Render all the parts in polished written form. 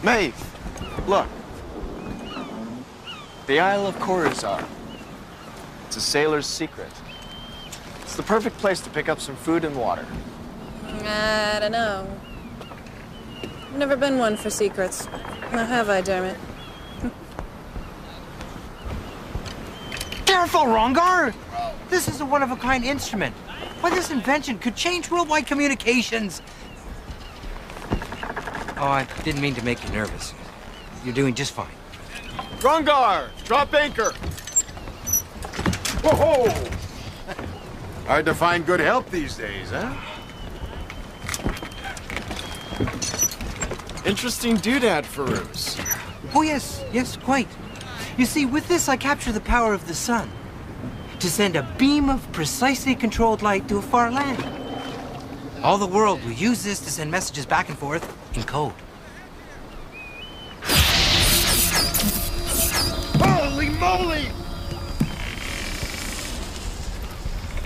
Maeve, look. The Isle of Khorasan. It's a sailor's secret. It's the perfect place to pick up some food and water. I don't know. I've never been one for secrets. Now have I, Dermot? Careful, Rongar! This is a one-of-a-kind instrument. Why, this invention could change worldwide communications. Oh, I didn't mean to make you nervous. You're doing just fine. Rongar, drop anchor. Whoa! Hard to find good help these days, huh? Interesting doodad, Farouz. Oh, yes, quite. You see, with this, I capture the power of the sun to send a beam of precisely controlled light to a far land. All the world will use this to send messages back and forth in code. Holy moly!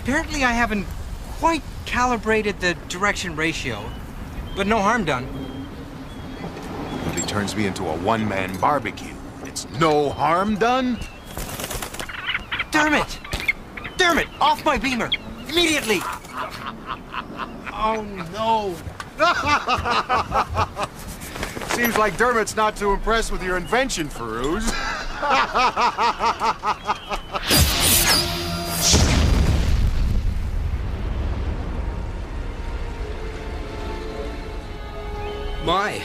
Apparently, I haven't quite calibrated the direction ratio, but no harm done. He turns me into a one-man barbecue. It's no harm done? Dermot! Dermot, off my beamer! Immediately! Oh, no. Seems like Dermot's not too impressed with your invention, Farouz. My.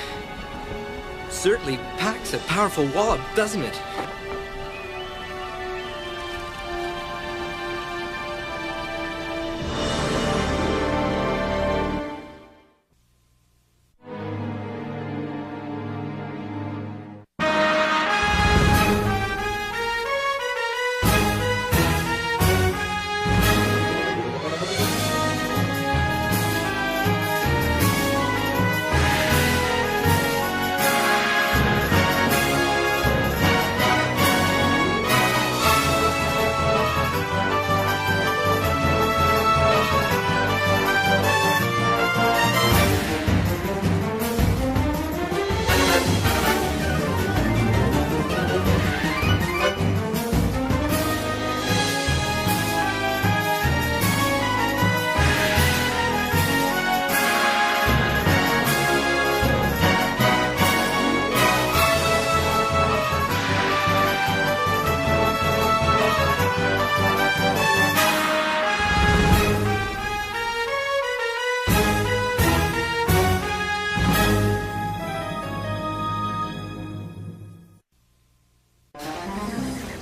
Certainly packs a powerful wallop, doesn't it?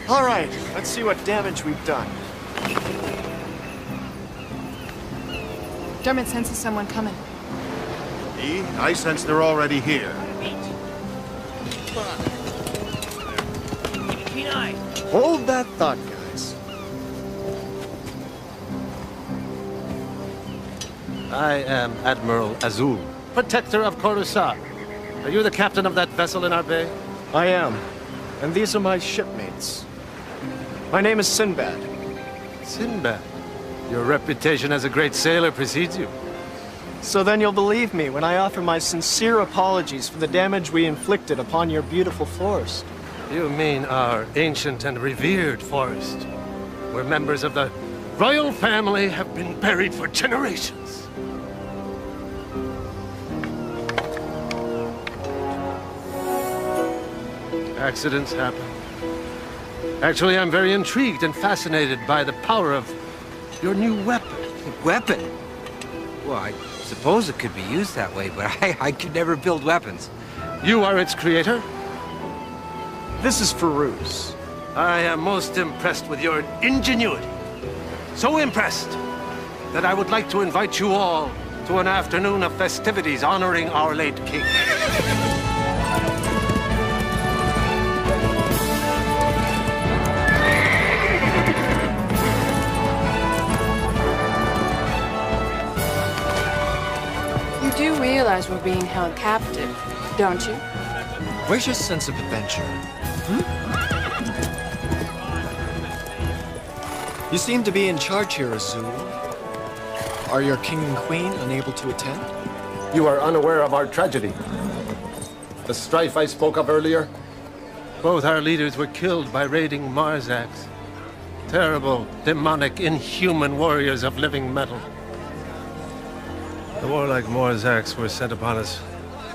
All right, let's see what damage we've done. Dermot senses someone coming. I sense they're already here. Hold that thought, guys. I am Admiral Azul, protector of Khorasan. Are you the captain of that vessel in our bay? I am. And these are my shipmates. My name is Sinbad. Sinbad. Your reputation as a great sailor precedes you. So then you'll believe me when I offer my sincere apologies for the damage we inflicted upon your beautiful forest. You mean our ancient and revered forest, where members of the royal family have been buried for generations. Accidents happen. Actually, I'm very intrigued and fascinated by the power of your new weapon. Weapon? Well, I suppose it could be used that way, but I could never build weapons. You are its creator? This is Farouz. I am most impressed with your ingenuity. So impressed that I would like to invite you all to an afternoon of festivities honoring our late king. You do realize we're being held captive, don't you? Where's your sense of adventure? You seem to be in charge here, Azul. Are your king and queen unable to attend? You are unaware of our tragedy. The strife I spoke of earlier? Both our leaders were killed by raiding Marzaks. Terrible, demonic, inhuman warriors of living metal. The warlike Marzaks were sent upon us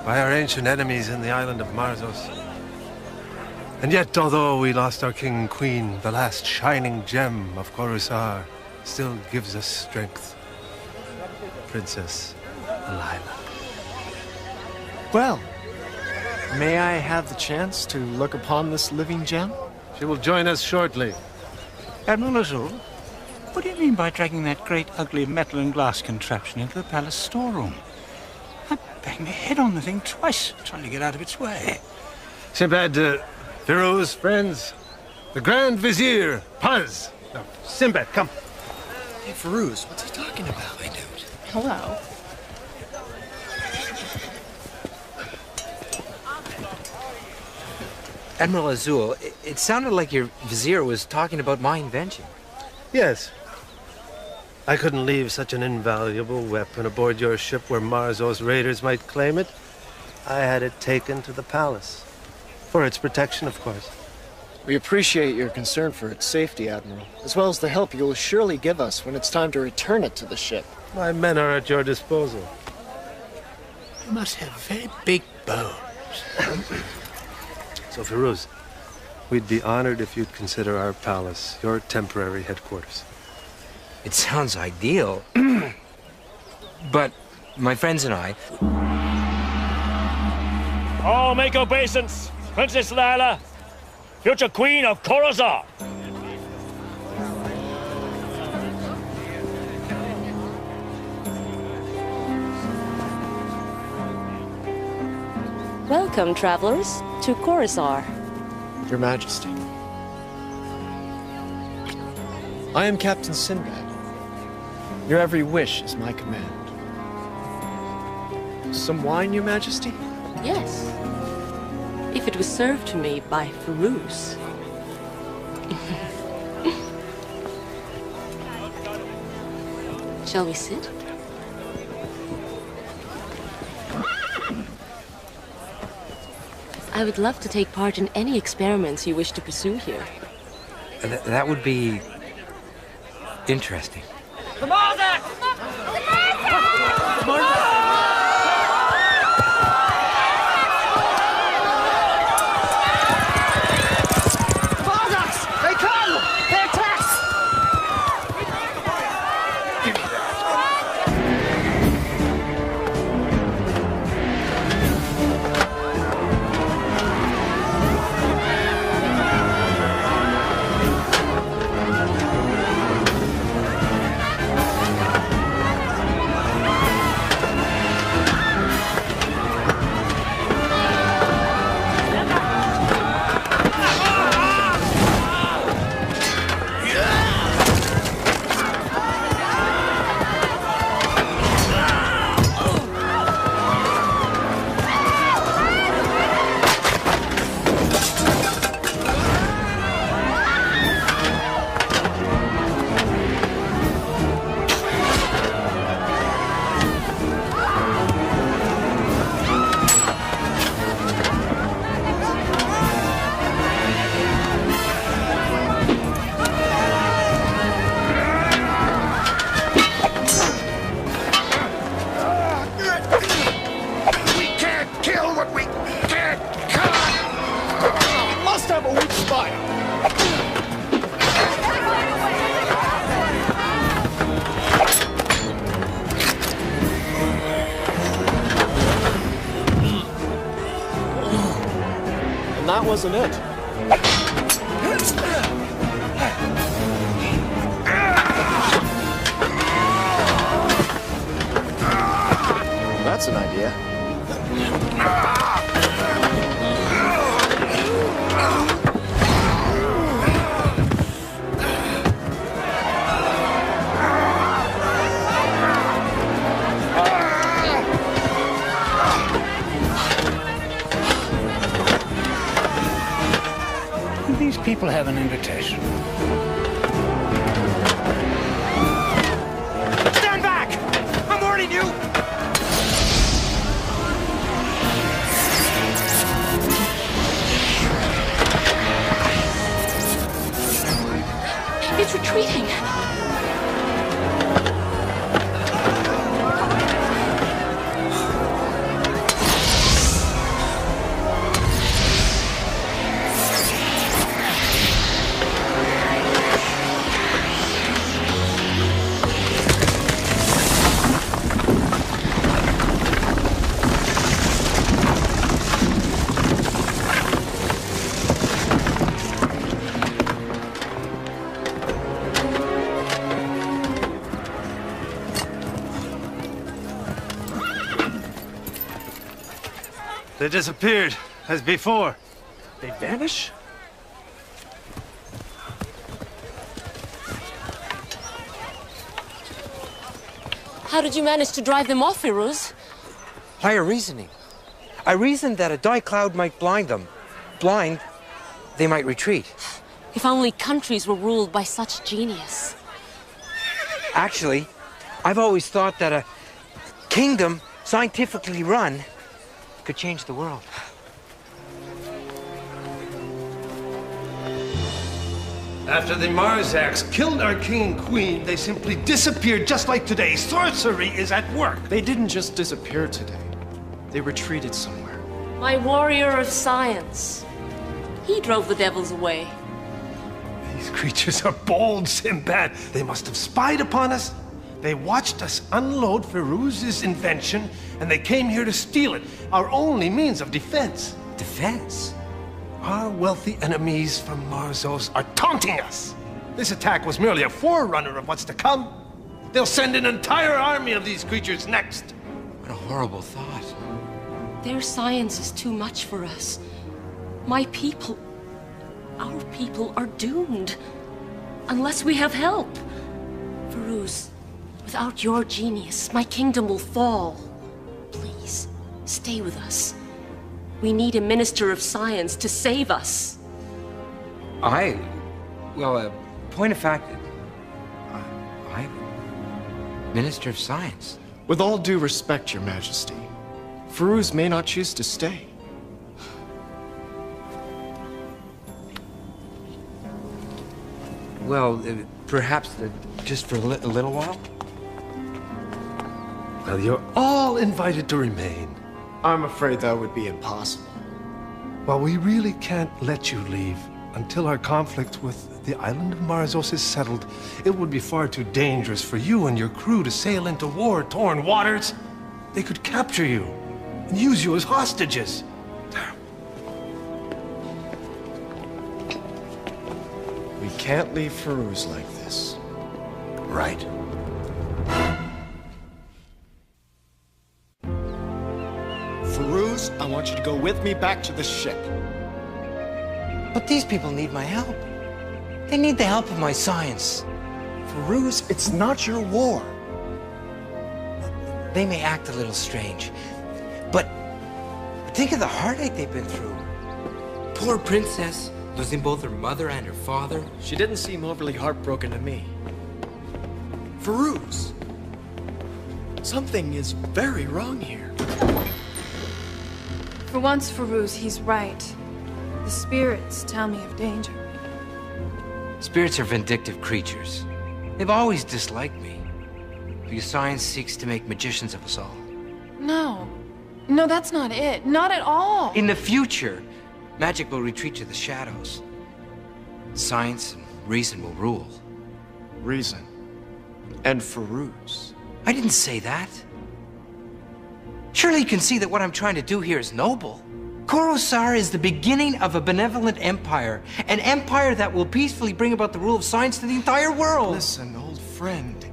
by our ancient enemies in the island of Marzos. And yet, although we lost our king and queen, the last shining gem of Coruscant still gives us strength. Princess Lila. Well, may I have the chance to look upon this living gem? She will join us shortly. Admiral Azul, what do you mean by dragging that great, ugly metal and glass contraption into the palace storeroom? I banged my head on the thing twice, trying to get out of its way. Sinbad, Firoz, friends, the Grand Vizier, Paz. No, Sinbad, come. Hey, Firoz, what's he talking about? I don't. Hello. Admiral Azul, it sounded like your vizier was talking about my invention. Yes. I couldn't leave such an invaluable weapon aboard your ship where Marzos raiders might claim it. I had it taken to the palace. For its protection, of course. We appreciate your concern for its safety, Admiral, as well as the help you will surely give us when it's time to return it to the ship. My men are at your disposal. You must have very big bones. So, Firoz, we'd be honored if you'd consider our palace your temporary headquarters. It sounds ideal. But my friends and I... All make obeisance. Princess Lila, future queen of Coruscant. Welcome, travelers, to Coruscant. Your Majesty. I am Captain Sinbad. Your every wish is my command. Some wine, Your Majesty? Yes. If it was served to me by Firoz. Shall we sit? I would love to take part in any experiments you wish to pursue here. That would be... interesting. That wasn't it. That's an idea. These people have an invitation. Stand back! I'm warning you! They disappeared, as before. They vanish? How did you manage to drive them off, Firuz? Higher reasoning. I reasoned that a dye cloud might blind them. Blind, they might retreat. If only countries were ruled by such genius. Actually, I've always thought that a kingdom, scientifically run, could change the world. After the Marzaks killed our king and queen, they simply disappeared just like today. Sorcery is at work. They didn't just disappear today. They retreated somewhere. My warrior of science. He drove the devils away. These creatures are bold, Sinbad. They must have spied upon us. They watched us unload Firuz's invention, and they came here to steal it, our only means of defense. Defense? Our wealthy enemies from Marzos are taunting us. This attack was merely a forerunner of what's to come. They'll send an entire army of these creatures next. What a horrible thought. Their science is too much for us. My people, our people are doomed. Unless we have help. Firuz, without your genius, my kingdom will fall. Please, stay with us. We need a minister of science to save us. Point of fact, I'm Minister of Science. With all due respect, Your Majesty, Firuz may not choose to stay. Well, perhaps just for a little while? Well, you're all invited to remain. I'm afraid that would be impossible. Well, we really can't let you leave until our conflict with the island of Marzos is settled. It would be far too dangerous for you and your crew to sail into war-torn waters. They could capture you and use you as hostages. We can't leave Firuz like this. Right. Firuz, I want you to go with me back to the ship. But these people need my help. They need the help of my science. Firuz, it's not your war. They may act a little strange, but think of the heartache they've been through. Poor princess, losing both her mother and her father. She didn't seem overly heartbroken to me. Firuz, something is very wrong here. For once, Firuz, he's right. The spirits tell me of danger. Spirits are vindictive creatures. They've always disliked me. Because science seeks to make magicians of us all. No. No, that's not it. Not at all. In the future, magic will retreat to the shadows. Science and reason will rule. Reason. And Firuz. I didn't say that. Surely you can see that what I'm trying to do here is noble. Coruscant is the beginning of a benevolent empire. An empire that will peacefully bring about the rule of science to the entire world. Listen, old friend.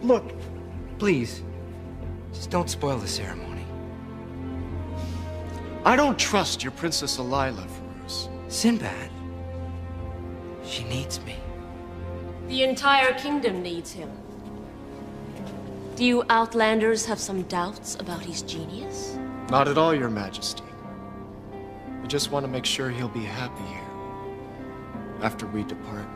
Look, please, just don't spoil the ceremony. I don't trust your Princess Alila, Firuz. Sinbad, she needs me. The entire kingdom needs him. Do you Outlanders have some doubts about his genius? Not at all, Your Majesty. We just want to make sure he'll be happy here after we depart.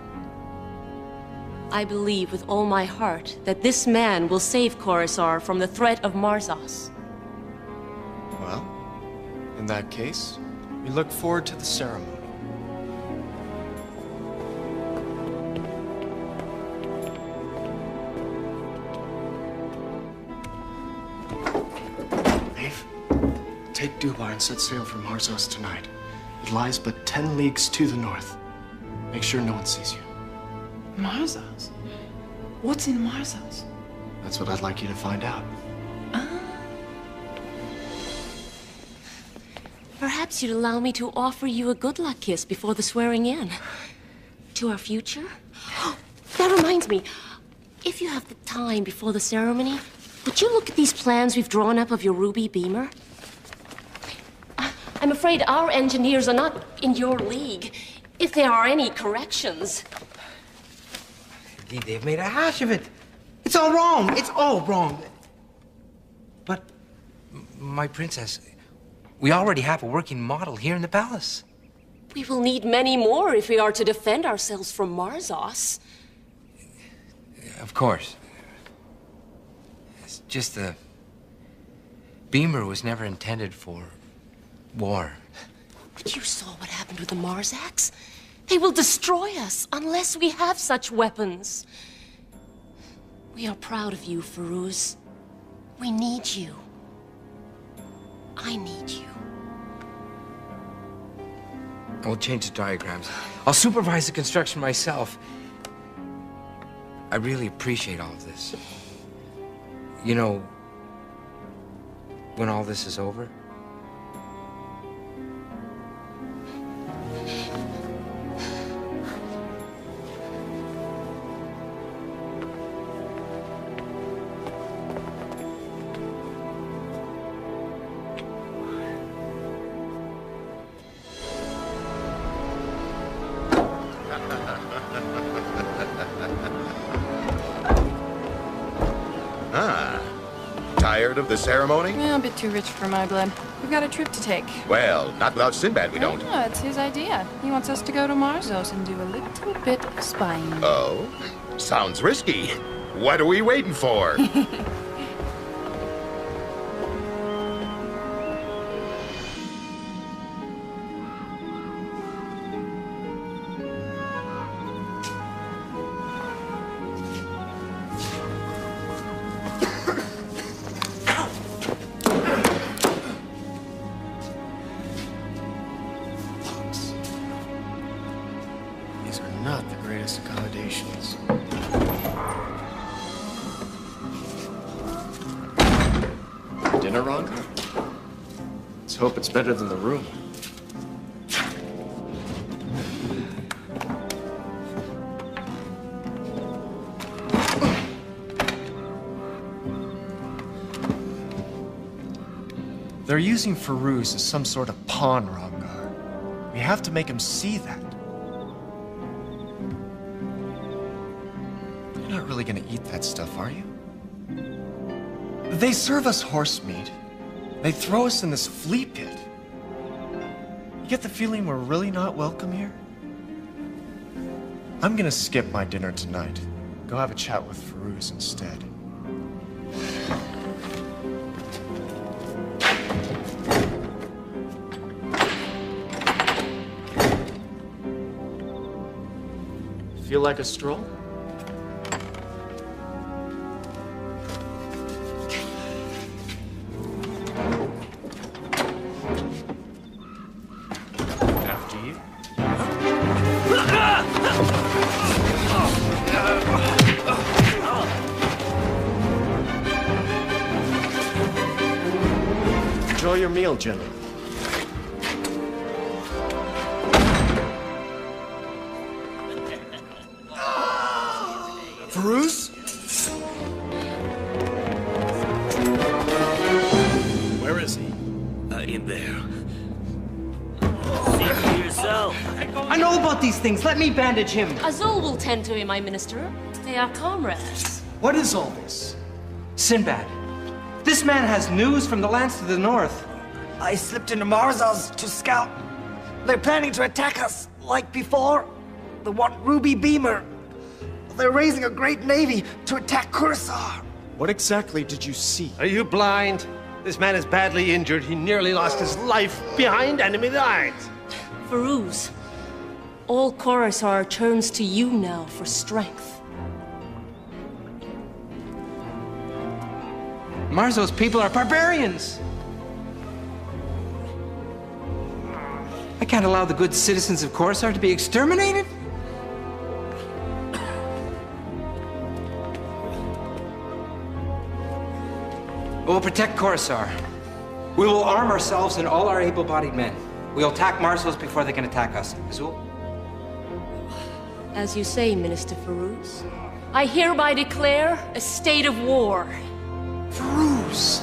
I believe with all my heart that this man will save Coruscant from the threat of Marzos. Well, in that case, we look forward to the ceremony. Maeve, take Dubar and set sail for Marzos tonight. It lies but 10 leagues to the north. Make sure no one sees you. Marzos? What's in Marzos? That's what I'd like you to find out. Perhaps you'd allow me to offer you a good luck kiss before the swearing in. To our future? That reminds me, if you have the time before the ceremony, would you look at these plans we've drawn up of your ruby beamer? I'm afraid our engineers are not in your league, if there are any corrections. Indeed, they've made a hash of it. It's all wrong. It's all wrong. But, my princess, we already have a working model here in the palace. We will need many more if we are to defend ourselves from Marzos. Of course. It's just the beamer was never intended for war. But you saw what happened with the Marzaks. They will destroy us unless we have such weapons. We are proud of you, Firuz. We need you. I need you. I'll change the diagrams. I'll supervise the construction myself. I really appreciate all of this. You know, when all this is over, Tired of the ceremony? Yeah, a bit too rich for my blood. We've got a trip to take. Well, not without Sinbad, we don't. No, it's his idea. He wants us to go to Marzos and do a little bit of spying. Oh? Sounds risky. What are we waiting for? These are not the greatest accommodations. Dinner, Ronco? Let's hope it's better than the room. They're using Firuz as some sort of pawn, Rongar. We have to make him see that. You're not really gonna eat that stuff, are you? They serve us horse meat. They throw us in this flea pit. You get the feeling we're really not welcome here? I'm gonna skip my dinner tonight. Go have a chat with Firuz instead. Feel like a stroll? After you. Enjoy your meal, gentlemen. Firuz? Where is he? In there. See for yourself. I know about these things. Let me bandage him. Azul will tend to him, my minister. They are comrades. What is all this? Sinbad, this man has news from the lands to the north. I slipped into Marzos to scout. They're planning to attack us like before. The one Ruby Beamer. They're raising a great navy to attack Curacao. What exactly did you see? Are you blind? This man is badly injured. He nearly lost his life behind enemy lines. Firuz, all Coruscant turns to you now for strength. Marzos people are barbarians. I can't allow the good citizens of Coruscant to be exterminated. We will protect Coruscant. We will arm ourselves and all our able-bodied men. We will attack Marzos before they can attack us. Azul? As you say, Minister Firuz, I hereby declare a state of war. Firuz!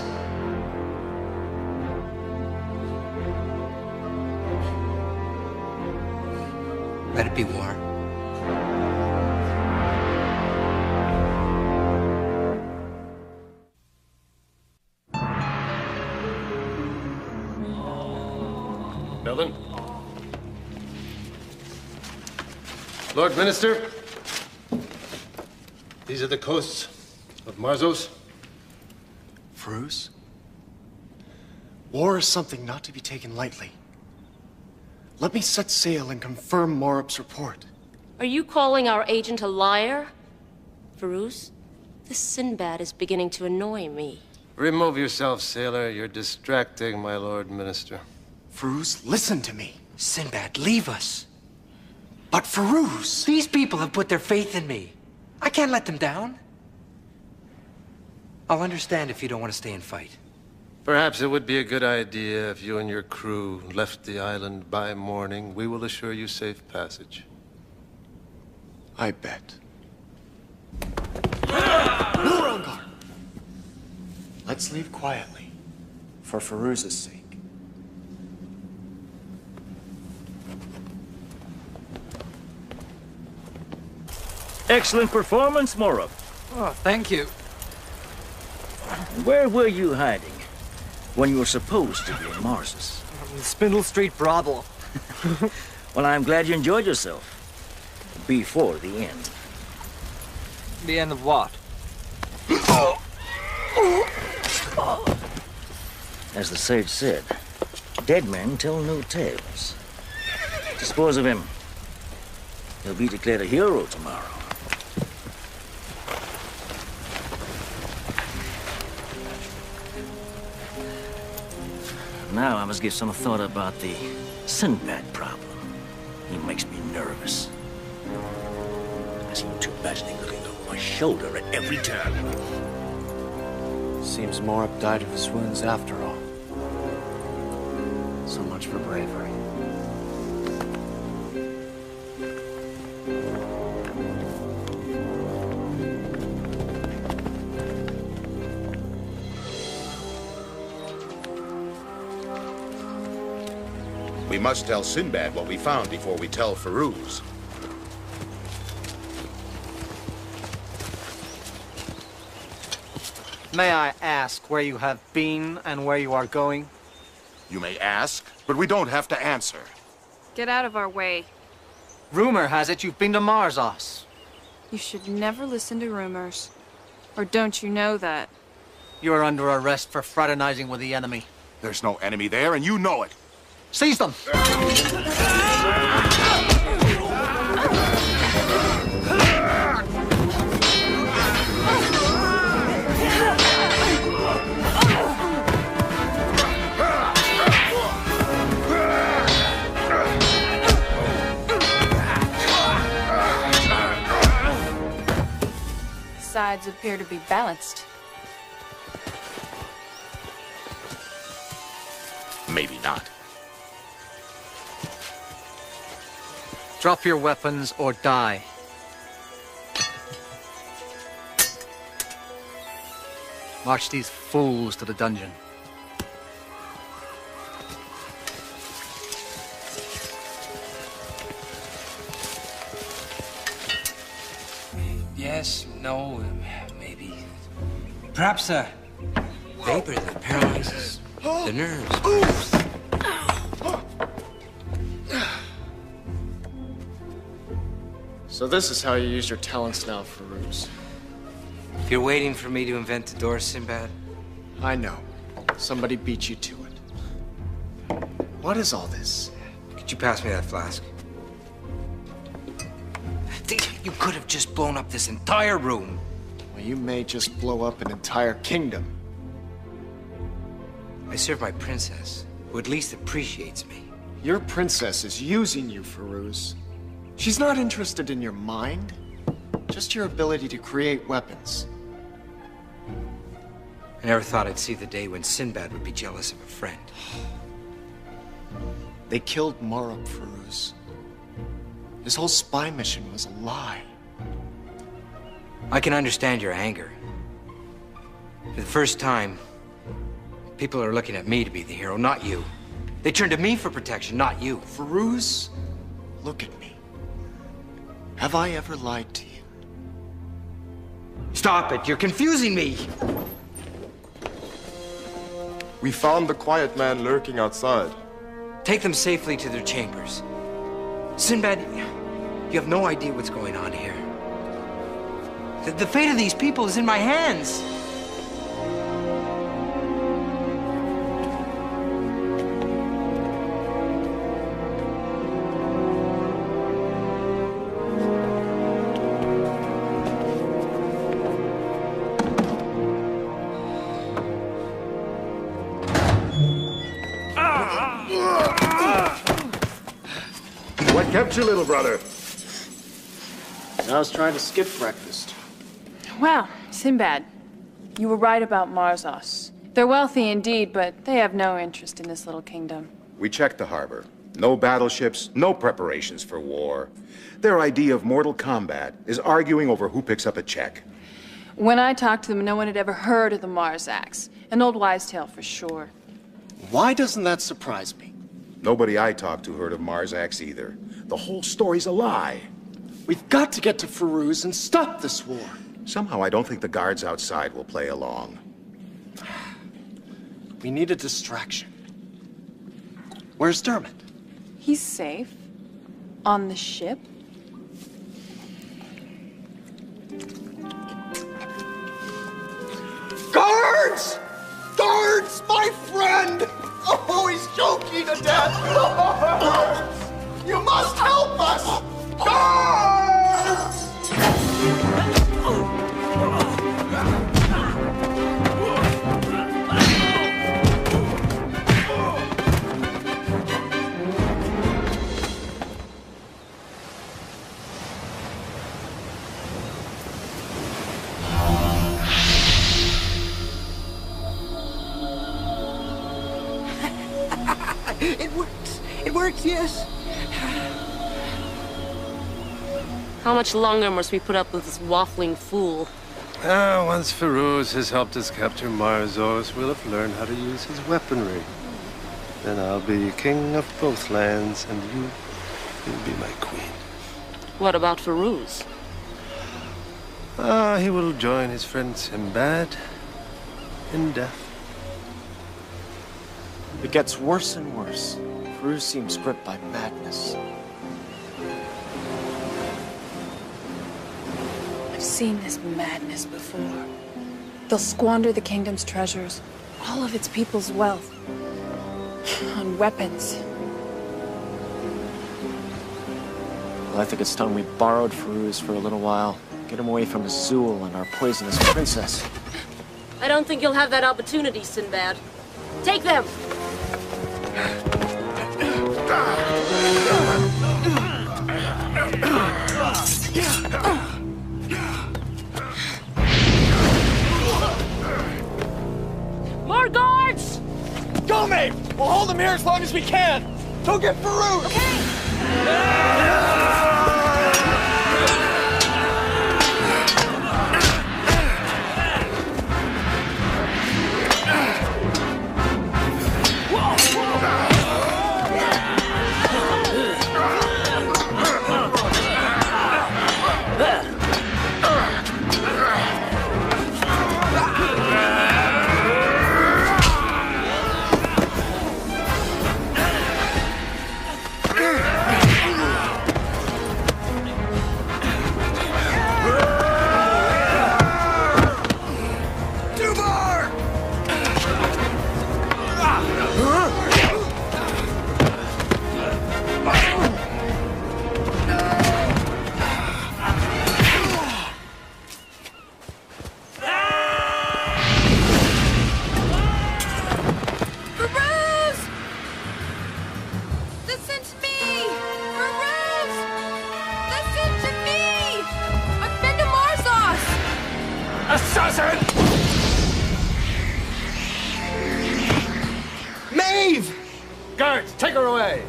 Let it be war. Melvin? Lord Minister, these are the coasts of Marzos. Farouz? War is something not to be taken lightly. Let me set sail and confirm Morup's report. Are you calling our agent a liar? Farouz, this Sinbad is beginning to annoy me. Remove yourself, sailor. You're distracting my Lord Minister. Farouz, listen to me. Sinbad, leave us. But Farouz! These people have put their faith in me. I can't let them down. I'll understand if you don't want to stay and fight. Perhaps it would be a good idea if you and your crew left the island by morning. We will assure you safe passage. I bet. No, Rangar! Let's leave quietly, for Farouz's sake. Excellent performance, Morup. Oh, thank you. Where were you hiding when you were supposed to be in Marzos? Spindle Street brothel. Well, I'm glad you enjoyed yourself. Before the end. The end of what? As the sage said, dead men tell no tales. Dispose of him. He'll be declared a hero tomorrow. Now I must give some thought about the Sinbad problem. He makes me nervous. I seem to imagine him looking over my shoulder at every turn. Seems Morup died of his wounds after all. So much for bravery. We must tell Sinbad what we found before we tell Farouz. May I ask where you have been and where you are going? You may ask, but we don't have to answer. Get out of our way. Rumor has it you've been to Marzos. You should never listen to rumors. Or don't you know that? You are under arrest for fraternizing with the enemy. There's no enemy there, and you know it. Seize them! Sides appear to be balanced. Maybe not. Drop your weapons or die. March these fools to the dungeon. Yes, no, maybe. Perhaps a vapor that paralyzes the nerves. So this is how you use your talents now, Farouz. If you're waiting for me to invent the door, Sinbad. I know. Somebody beat you to it. What is all this? Could you pass me that flask? You could have just blown up this entire room. Well, you may just blow up an entire kingdom. I serve my princess, who at least appreciates me. Your princess is using you, Farouz. She's not interested in your mind, just your ability to create weapons. I never thought I'd see the day when Sinbad would be jealous of a friend. They killed Morup, Farouz. His whole spy mission was a lie. I can understand your anger. For the first time, people are looking at me to be the hero, not you. They turn to me for protection, not you. Farouz, look at me. Have I ever lied to you? Stop it, you're confusing me. We found the quiet man lurking outside. Take them safely to their chambers. Sinbad, you have no idea what's going on here. The fate of these people is in my hands. What kept you, little brother? I was trying to skip breakfast. Wow, Sinbad, you were right about Marzos. They're wealthy indeed, but they have no interest in this little kingdom. We checked the harbor. No battleships, no preparations for war. Their idea of mortal combat is arguing over who picks up a check. When I talked to them, no one had ever heard of the Marzaks. An old wives' tale for sure. Why doesn't that surprise me? Nobody I talked to heard of Marzaks either. The whole story's a lie. We've got to get to Firuz and stop this war. Somehow I don't think the guards outside will play along. We need a distraction. Where's Dermot? He's safe. On the ship. Guards! Guards! My friend! Oh, he's choking to death! Guards! You must help us! Guards! It works. It works, yes. How much longer must we put up with this waffling fool? Once Firuz has helped us capture Marzos, we'll have learned how to use his weaponry. Then I'll be king of both lands, and you'll be my queen. What about Firuz? He will join his friend Sinbad in death. It gets worse and worse. Firuz seems gripped by madness. I've seen this madness before. They'll squander the kingdom's treasures, all of its people's wealth, on weapons. Well, I think it's time we borrowed Firuz for a little while. Get him away from Azul and our poisonous princess. I don't think you'll have that opportunity, Sinbad. Take them! More guards! Go, Maeve! We'll hold them here as long as we can! Go get Firuz! Assassin! Maeve! Guards, take her away!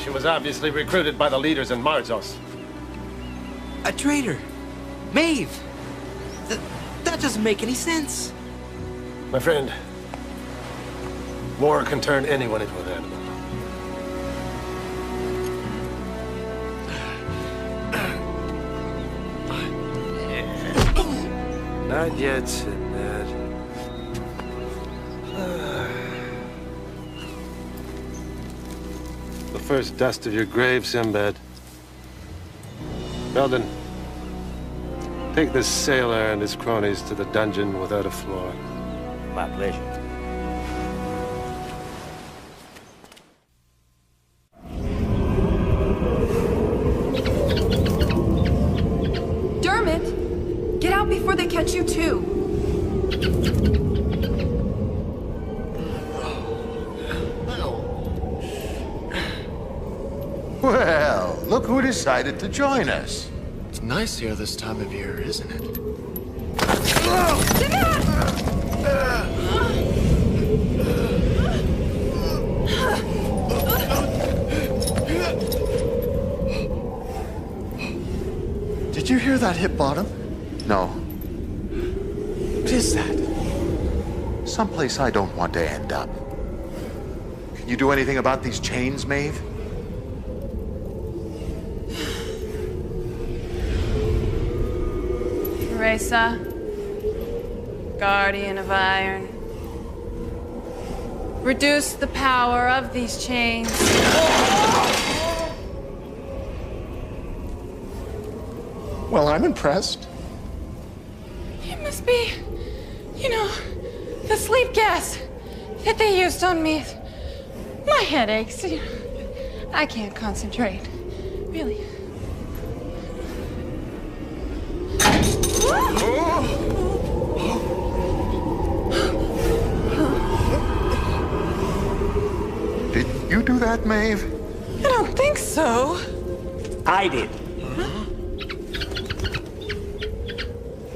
She was obviously recruited by the leaders in Marzos. A traitor. Maeve. That doesn't make any sense. My friend, war can turn anyone into an animal. Not yet, Sinbad. The first dust of your grave, Sinbad. Belden, take this sailor and his cronies to the dungeon without a floor. My pleasure. Dermot, get out before they catch you too. Well, look who decided to join us. It's nice here this time of year, isn't it? Did you hear that hit bottom? No. What is that? Someplace I don't want to end up. Can you do anything about these chains, Maeve? Teresa, Guardian of Iron. Reduce the power of these chains. Well, I'm impressed. It must be, the sleep gas that they used on me. My head aches. I can't concentrate. Really. Did you do that, Maeve? I don't think so. I did.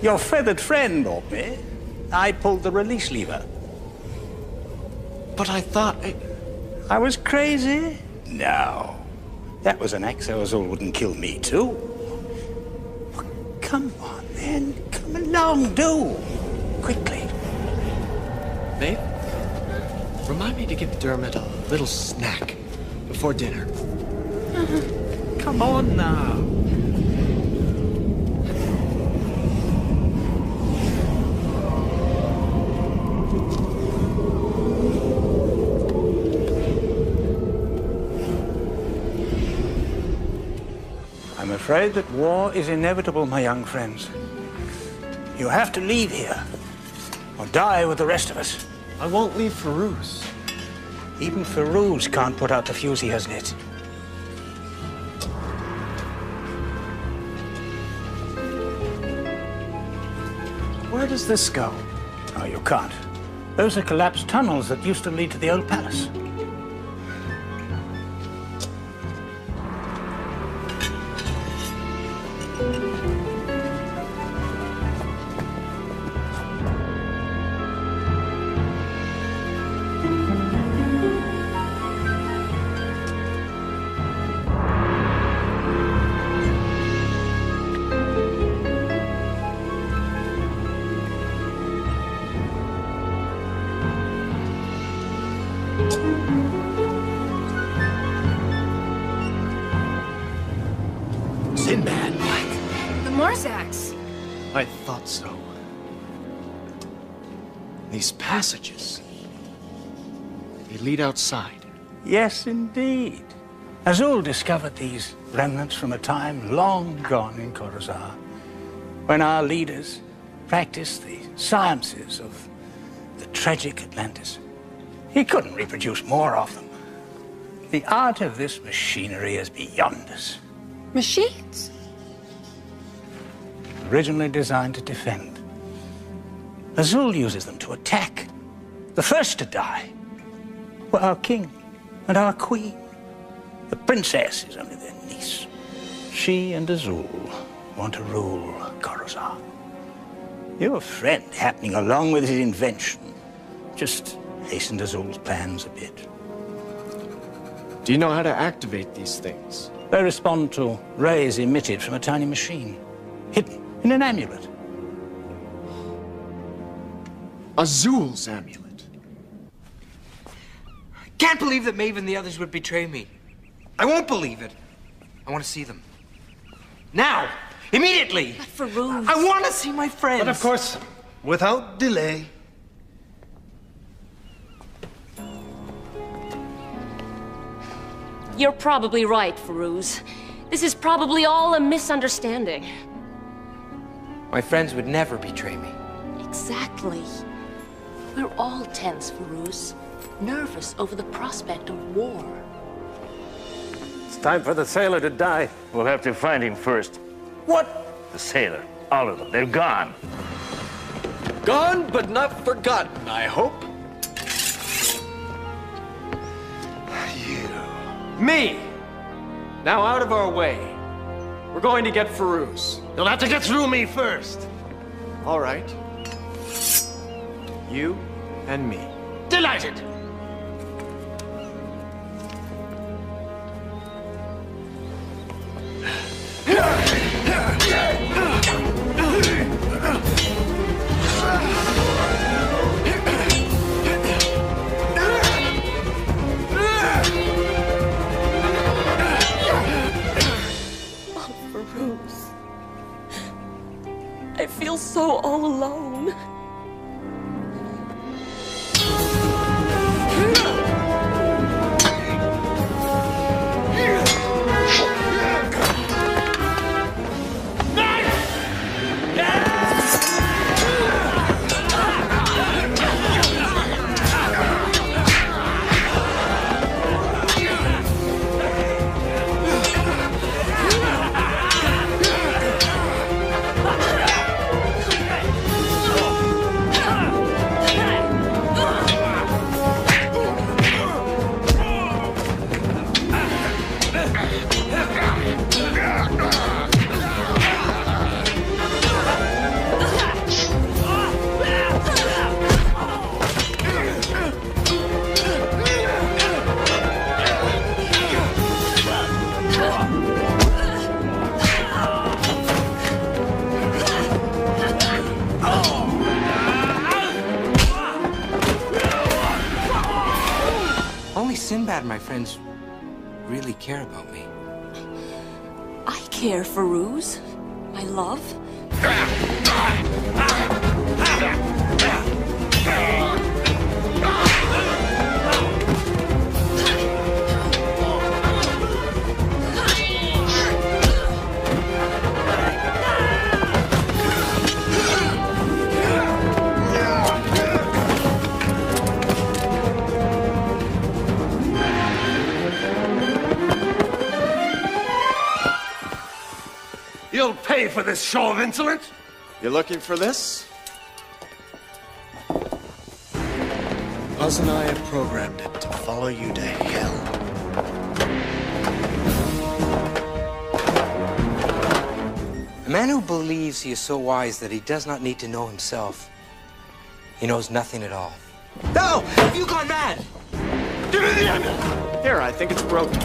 Your feathered friend, Orkney. I pulled the release lever. But I thought I was crazy? No. That was an axe Azul wouldn't kill me, too. Come on, then. Come along, do. Quickly. Babe, remind me to give Dermot a little snack before dinner. Come on now. I'm afraid that war is inevitable, my young friends. You have to leave here, or die with the rest of us. I won't leave Farouz. Even Farouz can't put out the fuse he has lit. Where does this go? Oh, you can't. Those are collapsed tunnels that used to lead to the old palace. Sinbad. The Morzaks. I thought so. These passages. They lead outside. Yes, indeed. Azul discovered these remnants from a time long gone in Coruscant, when our leaders practiced the sciences of the tragic Atlantis. He couldn't reproduce more of them. The art of this machinery is beyond us. Machines? Originally designed to defend. Azul uses them to attack. The first to die were our king and our queen. The princess is only their niece. She and Azul want to rule Coruscant. Your friend, happening along with his invention, just hastened Azul's plans a bit. Do you know how to activate these things? They respond to rays emitted from a tiny machine, hidden in an amulet. Azul's amulet. Can't believe that Maeve and the others would betray me. I won't believe it. I want to see them. Now! Immediately! But Farouz... I want to see my friends! But of course, without delay. You're probably right, Farouz. This is probably all a misunderstanding. My friends would never betray me. Exactly. We're all tense, Farouz. Nervous over the prospect of war. It's time for the sailor to die. We'll have to find him first. What? The sailor. All of them. They're gone. Gone, but not forgotten, I hope. Me! Now out of our way. We're going to get Farouz. You'll have to get through me first. All right. You and me. Delighted. I feel so all alone. Only Sinbad and my friends really care about me. I care, Farouz. My love. You'll pay for this show of insolence. You looking for this? Buzz and I have programmed it to follow you to hell. A man who believes he is so wise that he does not need to know himself. He knows nothing at all. No! Have you gone mad? Give me the amulet! Here, I think it's broken.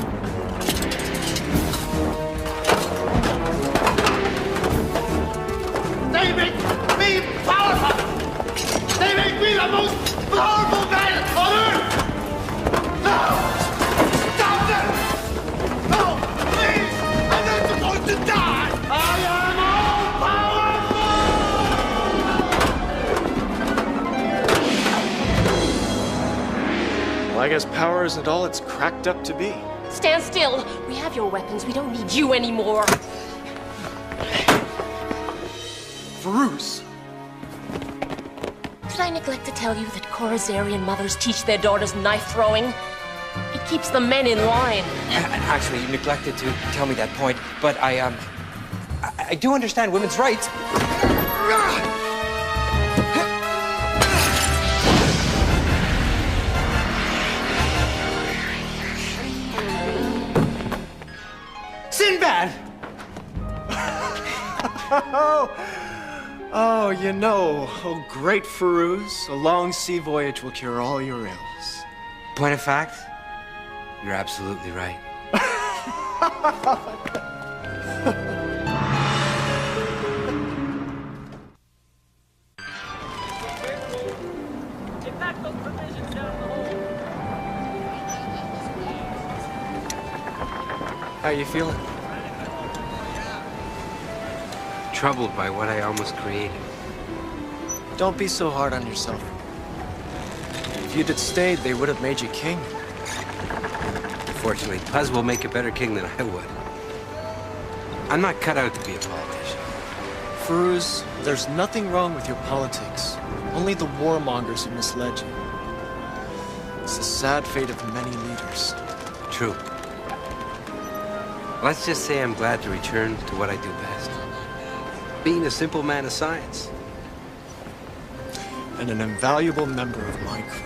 They make me powerful! They make me the most powerful man on earth! No! Stop them! No! Please! I'm not supposed to die! I am all powerful! Well, I guess power isn't all it's cracked up to be. Stand still. We have your weapons. We don't need you anymore. Farouz! Did I neglect to tell you that Khorazarian mothers teach their daughters knife throwing? It keeps the men in line. Actually, you neglected to tell me that point, but I do understand women's rights. Sinbad! Oh, you know, oh, great Farouz, a long sea voyage will cure all your ills. Point of fact, you're absolutely right. How you feeling? troubled by what I almost created. Don't be so hard on yourself. If you'd had stayed, they would have made you king. Unfortunately, Puz will make a better king than I would. I'm not cut out to be a politician. Firuz, there's nothing wrong with your politics. Only the warmongers who misled you. It's the sad fate of many leaders. True. Let's just say I'm glad to return to what I do best. Being a simple man of science. And an invaluable member of my crew.